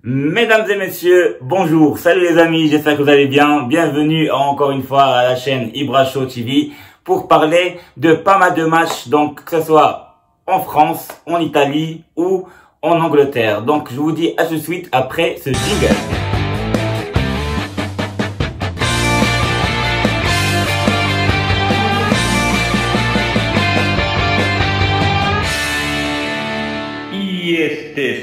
Mesdames et messieurs, bonjour, salut les amis, j'espère que vous allez bien. Bienvenue encore une fois à la chaîne Ibra Show TV pour parler de pas mal de matchs, donc que ce soit en France, en Italie ou en Angleterre. Donc je vous dis à tout de suite après ce jingle.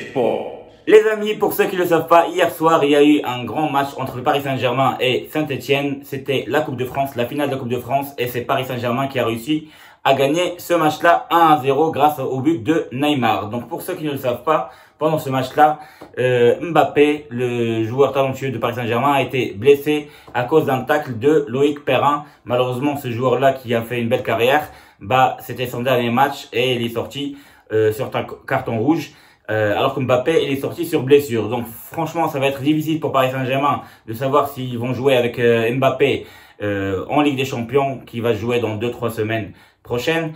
Sport. Les amis, pour ceux qui ne le savent pas, hier soir, il y a eu un grand match entre le Paris Saint-Germain et Saint-Etienne. C'était la Coupe de France, la finale de la Coupe de France, et c'est Paris Saint-Germain qui a réussi à gagner ce match-là 1-0 grâce au but de Neymar. Donc pour ceux qui ne le savent pas, pendant ce match-là, Mbappé, le joueur talentueux de Paris Saint-Germain, a été blessé à cause d'un tacle de Loïc Perrin. Malheureusement, ce joueur-là qui a fait une belle carrière, c'était son dernier match et il est sorti sur un carton rouge. Alors que Mbappé, il est sorti sur blessure. Donc franchement, ça va être difficile pour Paris Saint-Germain de savoir s'ils vont jouer avec Mbappé en Ligue des Champions, qui va jouer dans 2-3 semaines prochaines.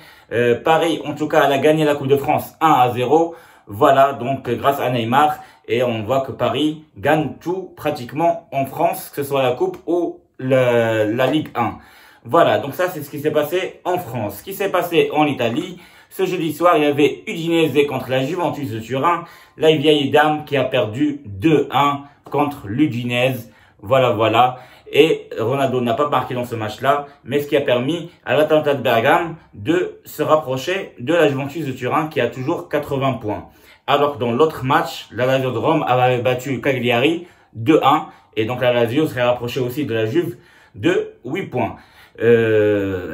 Paris, en tout cas, elle a gagné la Coupe de France 1-0. Voilà, donc grâce à Neymar. Et on voit que Paris gagne tout pratiquement en France, que ce soit la Coupe ou la Ligue 1. Voilà, donc ça c'est ce qui s'est passé en France. Ce qui s'est passé en Italie, ce jeudi soir, il y avait Udinese contre la Juventus de Turin. La vieille dame qui a perdu 2-1 contre l'Udinese. Voilà. Et Ronaldo n'a pas marqué dans ce match-là, mais ce qui a permis à l'Atalanta de Bergame de se rapprocher de la Juventus de Turin qui a toujours 80 points. Alors que dans l'autre match, la Lazio de Rome avait battu Cagliari 2-1. Et donc la Lazio serait rapprochée aussi de la Juve de 8 points.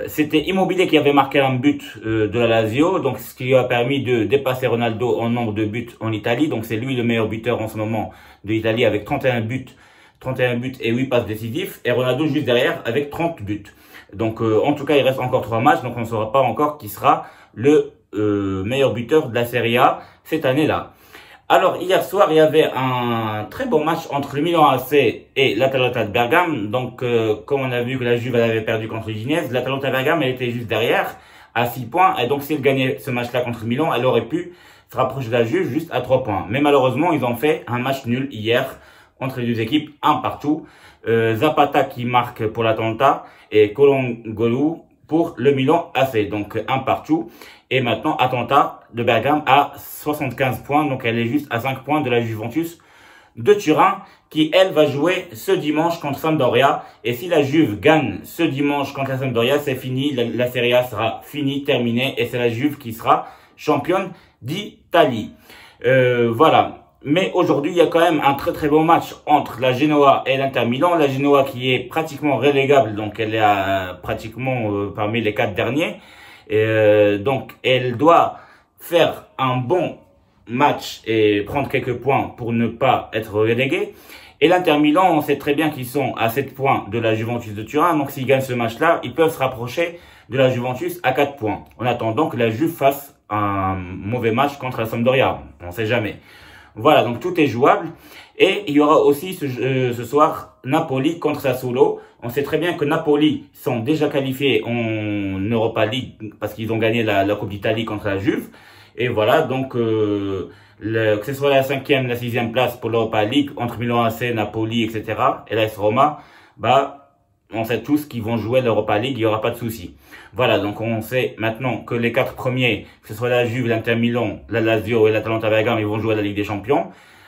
C'était Immobile qui avait marqué un but de la Lazio, donc ce qui lui a permis de dépasser Ronaldo en nombre de buts en Italie. Donc c'est lui le meilleur buteur en ce moment de l'Italie avec 31 buts et 8 passes décisives, et Ronaldo juste derrière avec 30 buts. Donc en tout cas il reste encore 3 matchs, donc on ne saura pas encore qui sera le meilleur buteur de la Serie A cette année-là. Alors, hier soir, il y avait un très bon match entre le Milan AC et l'Atalanta de Bergame. Donc, comme on a vu que la Juve avait perdu contre l'Udinese, l'Atalanta de Bergame, elle était juste derrière, à 6 points. Et donc, si elle gagnait ce match-là contre le Milan, elle aurait pu se rapprocher de la Juve juste à 3 points. Mais malheureusement, ils ont fait un match nul hier entre les deux équipes, un partout. Zapata qui marque pour l'Atalanta et Kolongolu pour le Milan AC. Donc, un partout. Et maintenant, Atalanta de Bergame a 75 points. Donc, elle est juste à 5 points de la Juventus de Turin, qui, elle, va jouer ce dimanche contre Sampdoria. Et si la Juve gagne ce dimanche contre la Sampdoria, c'est fini. La Serie A sera finie, terminée. Et c'est la Juve qui sera championne d'Italie. Voilà. Mais aujourd'hui, il y a quand même un très bon match entre la Genoa et l'Inter Milan. La Genoa qui est pratiquement relégable. Donc, elle est pratiquement parmi les 4 derniers. Donc, elle doit faire un bon match et prendre quelques points pour ne pas être reléguée. Et l'Inter Milan, on sait très bien qu'ils sont à 7 points de la Juventus de Turin. Donc, s'ils gagnent ce match-là, ils peuvent se rapprocher de la Juventus à 4 points. En attendant que la Juve fasse un mauvais match contre la Sampdoria. On ne sait jamais. Voilà, donc tout est jouable. Et il y aura aussi ce soir Napoli contre Sassuolo. On sait très bien que Napoli sont déjà qualifiés en Europa League parce qu'ils ont gagné la Coupe d'Italie contre la Juve. Et voilà, donc que ce soit la 5e, la 6e place pour l'Europa League entre Milan AC, Napoli, etc. et l'AS Roma, on sait tous qu'ils vont jouer l'Europa League, il n'y aura pas de souci. Voilà, donc on sait maintenant que les 4 premiers, que ce soit la Juve, l'Inter Milan, la Lazio et l'Atalanta Bergame, ils vont jouer la Ligue des Champions.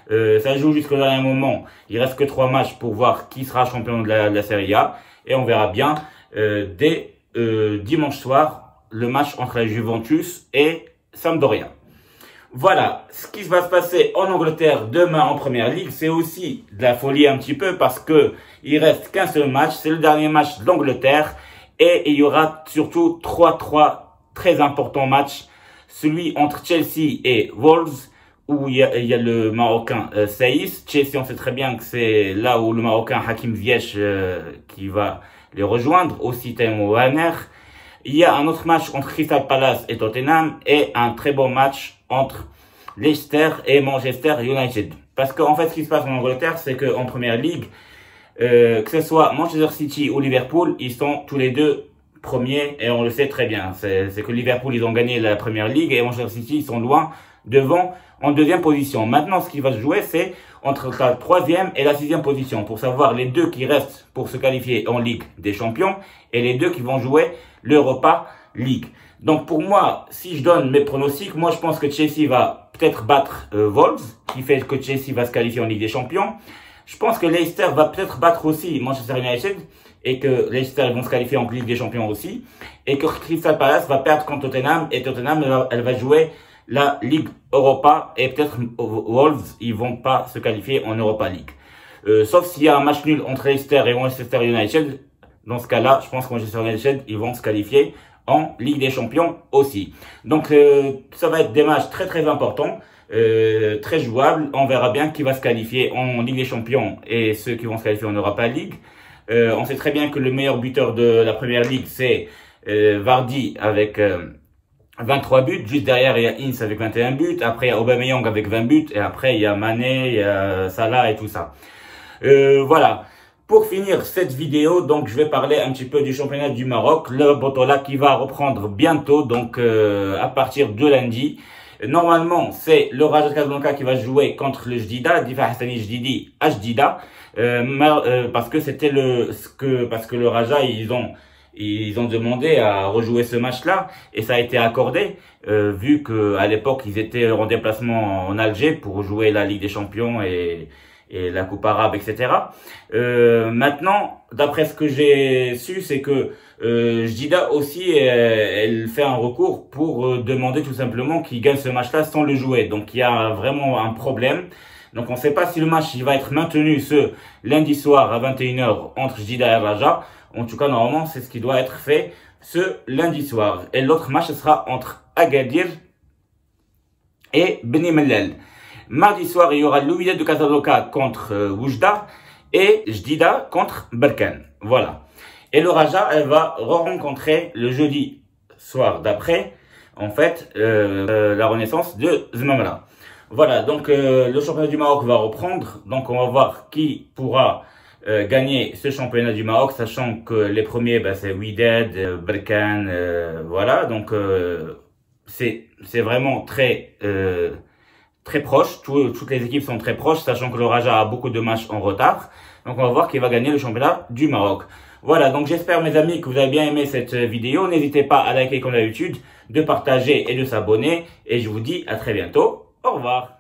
Ça joue jusqu'au dernier moment. Il reste que 3 matchs pour voir qui sera champion de la Serie A. Et on verra bien dès dimanche soir le match entre la Juventus et Sampdoria. Voilà, ce qui va se passer en Angleterre demain en Première Ligue, c'est aussi de la folie un petit peu parce que il reste qu'un seul match, c'est le dernier match de l'Angleterre et il y aura surtout 3 très importants matchs, celui entre Chelsea et Wolves où il y a le Marocain Saïs. Chelsea, on sait très bien que c'est là où le Marocain Hakim Ziyech qui va les rejoindre, aussi Timo Werner. Il y a un autre match entre Crystal Palace et Tottenham et un très bon match entre Leicester et Manchester United. Parce qu'en fait, ce qui se passe en Angleterre, c'est qu'en Première Ligue, que ce soit Manchester City ou Liverpool, ils sont tous les deux premiers et on le sait très bien. C'est que Liverpool, ils ont gagné la Première Ligue et Manchester City, ils sont loin devant en deuxième position. Maintenant, ce qui va se jouer, c'est entre la troisième et la sixième position pour savoir les deux qui restent pour se qualifier en Ligue des Champions et les deux qui vont jouer l'Europa League. Donc pour moi, si je donne mes pronostics, moi je pense que Chelsea va peut-être battre Wolves, qui fait que Chelsea va se qualifier en Ligue des Champions. Je pense que Leicester va peut-être battre aussi Manchester United et que Leicester vont se qualifier en Ligue des Champions aussi. Et que Crystal Palace va perdre contre Tottenham et Tottenham elle va jouer la Ligue Europa et peut-être Wolves, ils vont pas se qualifier en Europa League. Sauf s'il y a un match nul entre Leicester et Manchester United. Dans ce cas-là, je pense que Manchester United, ils vont se qualifier en Ligue des Champions aussi. Donc, ça va être des matchs très très importants, très jouables. On verra bien qui va se qualifier en Ligue des Champions et ceux qui vont se qualifier en Europa League. On sait très bien que le meilleur buteur de la Première Ligue, c'est Vardy avec 23 buts. Juste derrière, il y a Ince avec 21 buts. Après, il y a Aubameyang avec 20 buts. Et après, il y a Mané, il y a Salah et tout ça. Voilà. Pour finir cette vidéo, donc je vais parler un petit peu du championnat du Maroc, le Botola qui va reprendre bientôt, donc à partir de lundi. Normalement, c'est le Raja Casablanca qui va jouer contre le Jdida, Difa Hassani Jdidi à Jdida, parce que c'était parce que le Raja ils ont demandé à rejouer ce match-là et ça a été accordé, vu que à l'époque ils étaient en déplacement en Alger pour jouer la Ligue des Champions et la Coupe arabe, etc. Maintenant, d'après ce que j'ai su, c'est que Jdida aussi, elle fait un recours pour demander tout simplement qu'il gagne ce match-là sans le jouer. Donc, il y a vraiment un problème. Donc, on ne sait pas si le match il va être maintenu ce lundi soir à 21h entre Jdida et Raja. En tout cas, normalement, c'est ce qui doit être fait ce lundi soir. Et l'autre match, ce sera entre Agadir et Beni Mellel. Mardi soir, il y aura l'Ouïdad de Casablanca contre Oujda et Jdida contre Berkane. Voilà. Et le Raja, elle va rencontrer le jeudi soir d'après, en fait, la renaissance de Zmamra. Voilà, donc le championnat du Maroc va reprendre. Donc on va voir qui pourra gagner ce championnat du Maroc, sachant que les premiers, c'est Ouïdad, Berkane, voilà. Donc c'est vraiment très proche, toutes les équipes sont très proches, sachant que le Raja a beaucoup de matchs en retard. Donc on va voir qui va gagner le championnat du Maroc. Voilà, donc j'espère mes amis que vous avez bien aimé cette vidéo. N'hésitez pas à liker comme d'habitude, de partager et de s'abonner. Et je vous dis à très bientôt. Au revoir.